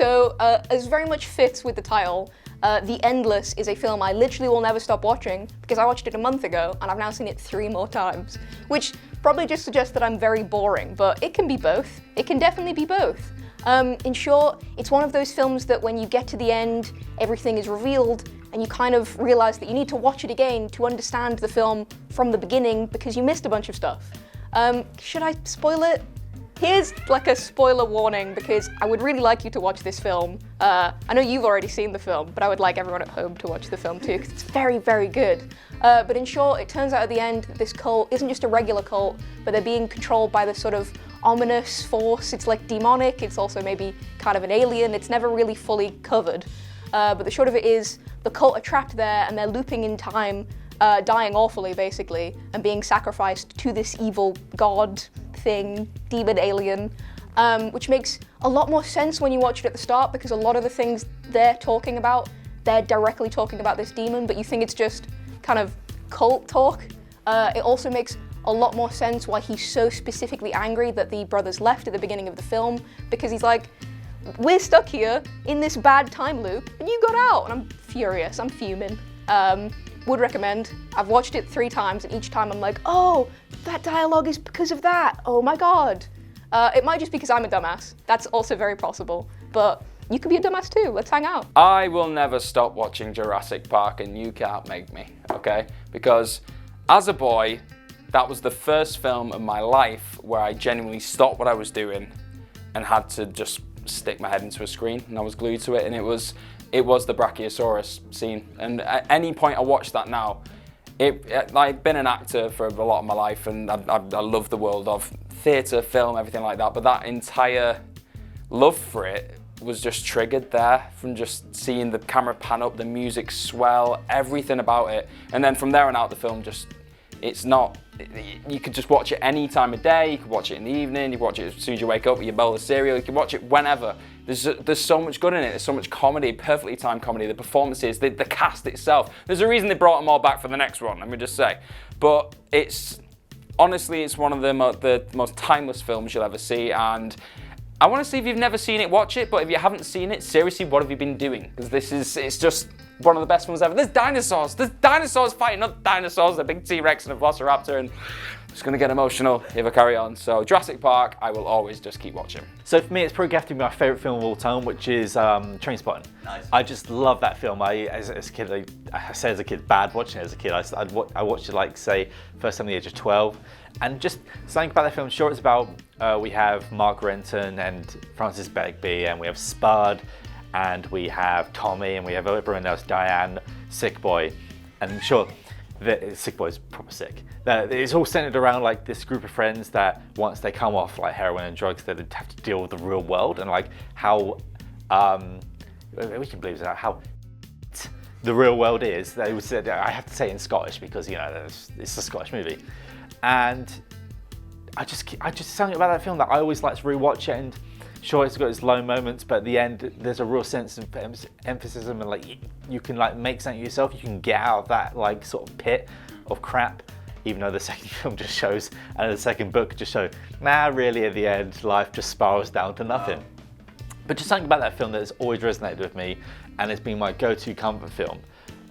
So, as very much fits with the title, The Endless is a film I literally will never stop watching because I watched it a month ago and I've now seen it 3 more times, which probably just suggests that I'm very boring, but it can be both. It can definitely be both. In short, it's one of those films that when you get to the end, everything is revealed and you kind of realize that you need to watch it again to understand the film from the beginning because you missed a bunch of stuff. Should I spoil it? Here's like a spoiler warning because I would really like you to watch this film. I know you've already seen the film, but I would like everyone at home to watch the film too because it's very, very good. But in short, it turns out at the end that this cult isn't just a regular cult, but they're being controlled by this sort of ominous force. It's like demonic, it's also maybe kind of an alien, it's never really fully covered. But the short of it is, the cult are trapped there and they're looping in time, dying awfully basically, and being sacrificed to this evil god thing, demon alien, which makes a lot more sense when you watch it at the start because a lot of the things they're talking about, they're directly talking about this demon, but you think it's just kind of cult talk. It also makes a lot more sense why he's so specifically angry that the brothers left at the beginning of the film, because he's like, we're stuck here in this bad time loop and you got out, and I'm furious, I'm fuming. Would recommend. I've watched it 3 times and each time I'm like, oh, that dialogue is because of that, oh my god. It might just be because I'm a dumbass, that's also very possible, but you could be a dumbass too, let's hang out. I will never stop watching Jurassic Park and you can't make me, okay? Because as a boy, that was the first film of my life where I genuinely stopped what I was doing and had to just stick my head into a screen and I was glued to it, and it was the Brachiosaurus scene. And at any point I watch that now, I've been an actor for a lot of my life and I love the world of theatre, film, everything like that, but that entire love for it was just triggered there from just seeing the camera pan up, the music swell, everything about it. And then from there on out, the film just, you could just watch it any time of day, you could watch it in the evening, you could watch it as soon as you wake up with your bowl of cereal, you can watch it whenever. There's so much good in it, there's so much comedy, perfectly timed comedy, the performances, the cast itself. There's a reason they brought them all back for the next one, let me just say. But honestly, it's one of the most timeless films you'll ever see, and I want to see if you've never seen it, watch it, but if you haven't seen it, seriously, what have you been doing? Because it's just one of the best films ever. There's dinosaurs fighting other dinosaurs, a big T-Rex and a Velociraptor, and it's going to get emotional if I carry on. So Jurassic Park, I will always just keep watching. So for me, it's probably have to be my favourite film of all time, which is Trainspotting. Nice. I just love that film. As a kid, I say as a kid, bad watching it as a kid. I watched it like, say, first time at the age of 12. And just something about that film, sure, it's about, we have Mark Renton and Francis Begbie, and we have Spud, and we have Tommy, and we have everyone else, Diane, Sick Boy, and sure, Sick Boy's proper sick. It's all centered around like this group of friends that once they come off like heroin and drugs, they have to deal with the real world and like how, we can believe that, how the real world is. They would say, I have to say in Scottish because, you know, it's a Scottish movie. And I just something about that film that I always like to rewatch it, and sure, it's got its low moments, but at the end, there's a real sense of emphasis and like you can like make something yourself. You can get out of that like sort of pit of crap, even though the second film just shows, and the second book just shows, really at the end, life just spirals down to nothing. Wow. But just something about that film that has always resonated with me, and it's been my go-to comfort film.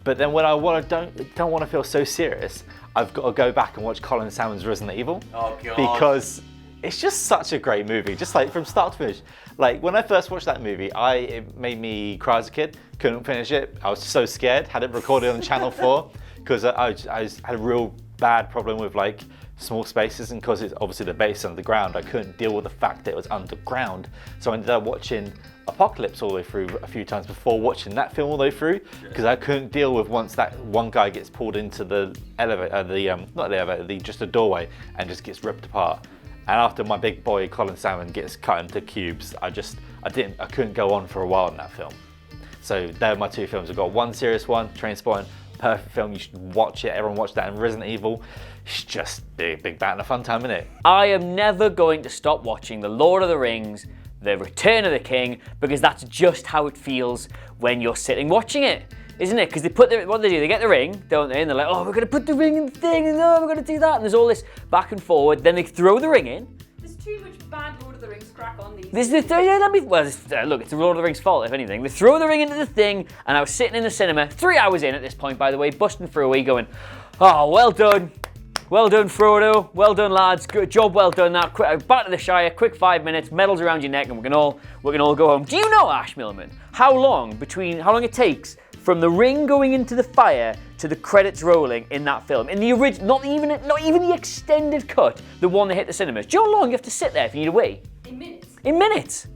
But then when I don't want to feel so serious, I've got to go back and watch Colin Salmon's Resident Evil. Oh God. Because it's just such a great movie, just like from start to finish. Like when I first watched that movie, it made me cry as a kid, couldn't finish it. I was so scared, had it recorded on Channel 4, because I had a real bad problem with like small spaces, and because it's obviously the base underground, I couldn't deal with the fact that it was underground. So I ended up watching Apocalypse all the way through a few times before watching that film all the way through, because I couldn't deal with once that one guy gets pulled into the elevator, not the elevator, just a doorway, and just gets ripped apart. And after my big boy Colin Salmon gets cut into cubes, I couldn't go on for a while in that film. So they're my 2 films. I've got one serious one, Trainspotting, perfect film, you should watch it, everyone watch that, and Resident Evil, it's just big bat and a fun time, isn't it? I am never going to stop watching The Lord of the Rings, The Return of the King, because that's just how it feels when you're sitting watching it, isn't it? Because what they do, they get the ring, don't they? And they're like, oh, we're gonna put the ring in the thing, and oh, we're gonna do that, and there's all this back and forward, then they throw the ring in. There's too much bad Lord of the Rings crap crack on these. This is the third. Look, it's the Lord of the Rings fault, if anything. They throw the ring into the thing, and I was sitting in the cinema, 3 hours in at this point, by the way, busting through a wee, going, "Oh, well done, Frodo. Well done, lads. Good job, well done. Now, back to the Shire. Quick 5 minutes, medals around your neck, and we can all go home." Do you know, Ash Millman, how long it takes from the ring going into the fire to the credits rolling in that film? In the original, not even the extended cut, the one that hit the cinemas. Do you know how long you have to sit there if you need a wee? In minutes. In minutes.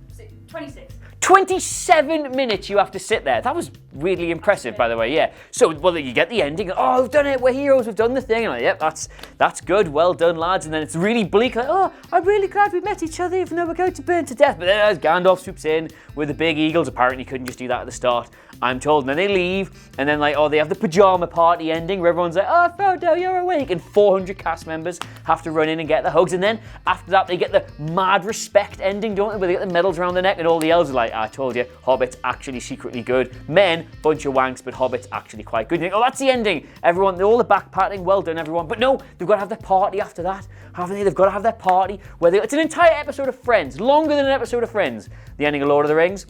26. 27 minutes you have to sit there. That was really impressive, by the way, yeah. So, well, you get the ending, "Oh, we've done it, we're heroes, we've done the thing." And I'm like, "Yep, that's good, well done, lads." And then it's really bleak, like, "Oh, I'm really glad we met each other, even though we're going to burn to death." But then as Gandalf swoops in with the big eagles, apparently you couldn't just do that at the start, I'm told. And then they leave, and then they have the pajama party ending where everyone's like, "Oh, Frodo, you're awake." And 400 cast members have to run in and get the hugs. And then after that, they get the mad respect ending, don't they? Where they get the medals around their neck, and all the elves are like, "I told you, Hobbit's actually secretly good. Men, bunch of wanks, but Hobbit's actually quite good." You think, "Oh, that's the ending. Everyone, all the back patting, well done, everyone." But no, they've got to have their party after that, haven't they? They've got to have their party it's an entire episode of Friends, longer than an episode of Friends. The ending of Lord of the Rings.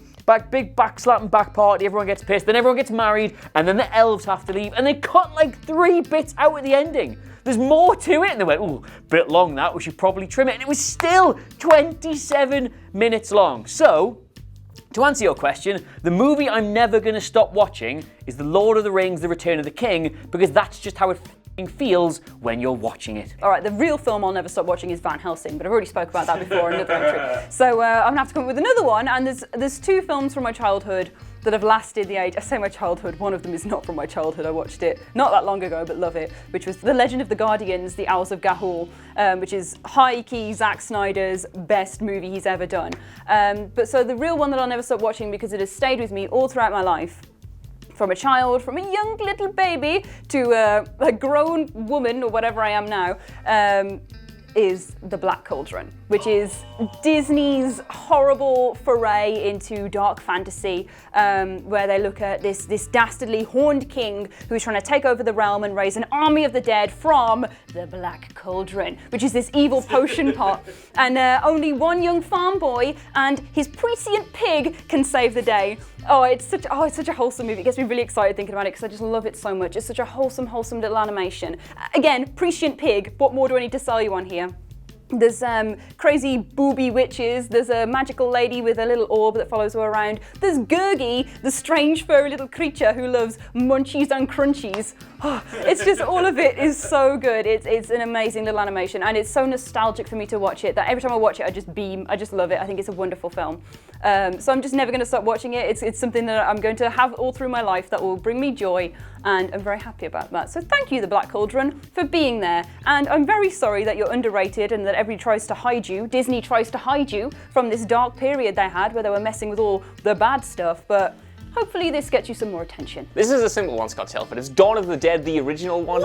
Big back-slapping back party, everyone gets pissed, then everyone gets married, and then the elves have to leave, and they cut like 3 bits out at the ending. There's more to it, and they went, "Ooh, bit long that, we should probably trim it." And it was still 27 minutes long. So, to answer your question, the movie I'm never going to stop watching is The Lord of the Rings, The Return of the King, because that's just how it feels when you're watching it. All right, the real film I'll never stop watching is Van Helsing, but I've already spoke about that before in another entry. So I'm gonna have to come up with another one, and there's 2 films from my childhood that have lasted the age. I say my childhood, one of them is not from my childhood. I watched it not that long ago, but love it, which was The Legend of the Guardians, The Owls of Ga'Hoole, which is high-key Zack Snyder's best movie he's ever done. But so the real one that I'll never stop watching, because it has stayed with me all throughout my life, from a child, from a young little baby to a grown woman, or whatever I am now, is The Black Cauldron, which is Disney's horrible foray into dark fantasy, where they look at this dastardly horned king who's trying to take over the realm and raise an army of the dead from the Black Cauldron, which is this evil potion pot. And only one young farm boy and his prescient pig can save the day. It's such a wholesome movie. It gets me really excited thinking about it because I just love it so much. It's such a wholesome little animation. Again, prescient pig. What more do I need to sell you on here? There's crazy booby witches, there's a magical lady with a little orb that follows her around, there's Gurgi, the strange furry little creature who loves munchies and crunchies. It's just, all of it is so good. It's an amazing little animation, and it's so nostalgic for me to watch it that every time I watch it I just beam. I just love it. I think it's a wonderful film. So I'm just never going to stop watching it. It's something that I'm going to have all through my life that will bring me joy, and I'm very happy about that. So thank you, The Black Cauldron, for being there. And I'm very sorry that you're underrated and that everybody tries to hide you. Disney tries to hide you from this dark period they had where they were messing with all the bad stuff, but hopefully this gets you some more attention. This is a simple one, Scott Telford. It's Dawn of the Dead, the original one,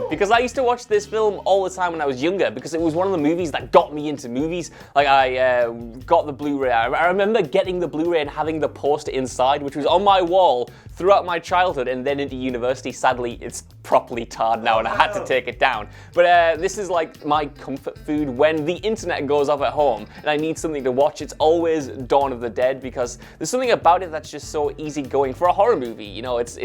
because I used to watch this film all the time when I was younger, because it was one of the movies that got me into movies. Like, I got the Blu-ray. I remember getting the Blu-ray and having the poster inside, which was on my wall throughout my childhood and then into university. Sadly, it's properly tarred now and I had to take it down. But this is like my comfort food when the internet goes off at home and I need something to watch. It's always Dawn of the Dead, because there's something about it that's just so easy going for a horror movie. You know, it's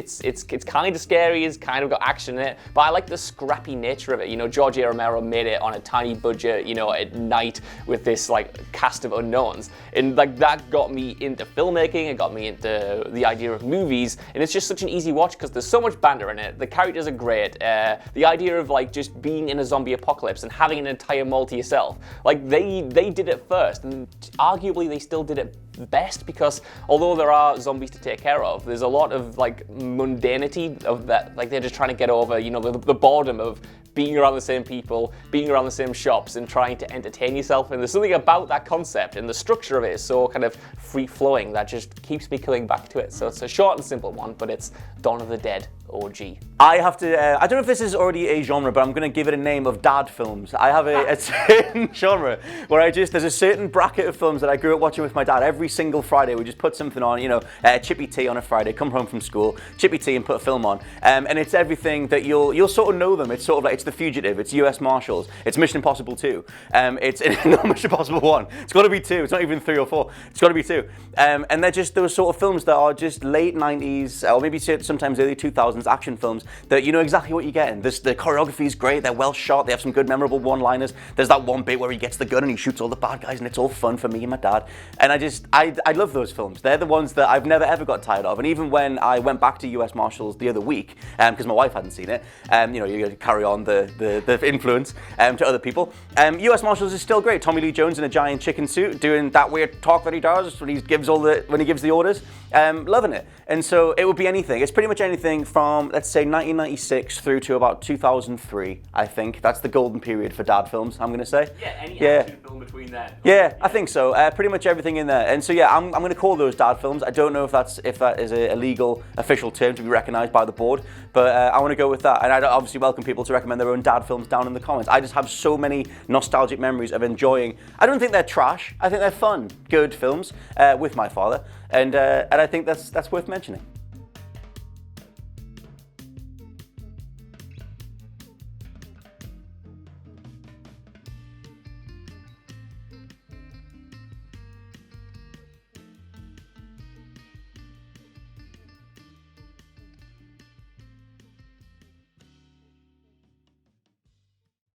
kind of scary, it's kind of got action in it, but I like the scrappy nature of it. You know, George A. Romero made it on a tiny budget, you know, at night with this like cast of unknowns, and like that got me into filmmaking. It got me into the idea of movies, and it's just such an easy watch because there's so much banter in it. The characters are great. The idea of like just being in a zombie apocalypse and having an entire mall to yourself, like they did it first, and arguably they still did it best, because although there are zombies to take care of, there's a lot of like mundanity of that, like they're just trying to get over, you know, the boredom of being around the same people, being around the same shops and trying to entertain yourself. And there's something about that concept, and the structure of it is so kind of free-flowing that just keeps me coming back to it. So it's a short and simple one, but it's Dawn of the Dead OG. I have to, I don't know if this is already a genre, but I'm going to give it a name of dad films. I have a certain genre where there's a certain bracket of films that I grew up watching with my dad every every single Friday we just put something on, you know, Chippy Tea on a Friday, come home from school, Chippy Tea and put a film on. And it's everything that you'll sort of know them. It's sort of like, it's The Fugitive, it's US Marshals, it's Mission Impossible 2, it's not Mission Impossible 1, it's got to be 2, it's not even 3 or 4, it's got to be 2. And they're just those sort of films that are just late 90s, or maybe sometimes early 2000s action films that you know exactly what you're getting. The choreography is great, they're well shot, they have some good memorable one-liners. There's that one bit where he gets the gun and he shoots all the bad guys and it's all fun for me and my dad. And I love those films. They're the ones that I've never ever got tired of. And even when I went back to US Marshals the other week, because my wife hadn't seen it, you know, you carry on the influence to other people. US Marshals is still great. Tommy Lee Jones in a giant chicken suit doing that weird talk that he does when he gives the orders. Loving it. And so it would be anything. It's pretty much anything from, let's say, 1996 through to about 2003, I think. That's the golden period for dad films, I'm going to say. Yeah, any action film between then. Yeah, I think so. Pretty much everything in there. And so yeah, I'm going to call those dad films. I don't know if that is a legal, official term to be recognised by the board, but I want to go with that. And I'd obviously welcome people to recommend their own dad films down in the comments. I just have so many nostalgic memories of enjoying. I don't think they're trash. I think they're fun, good films with my father, and I think that's worth mentioning.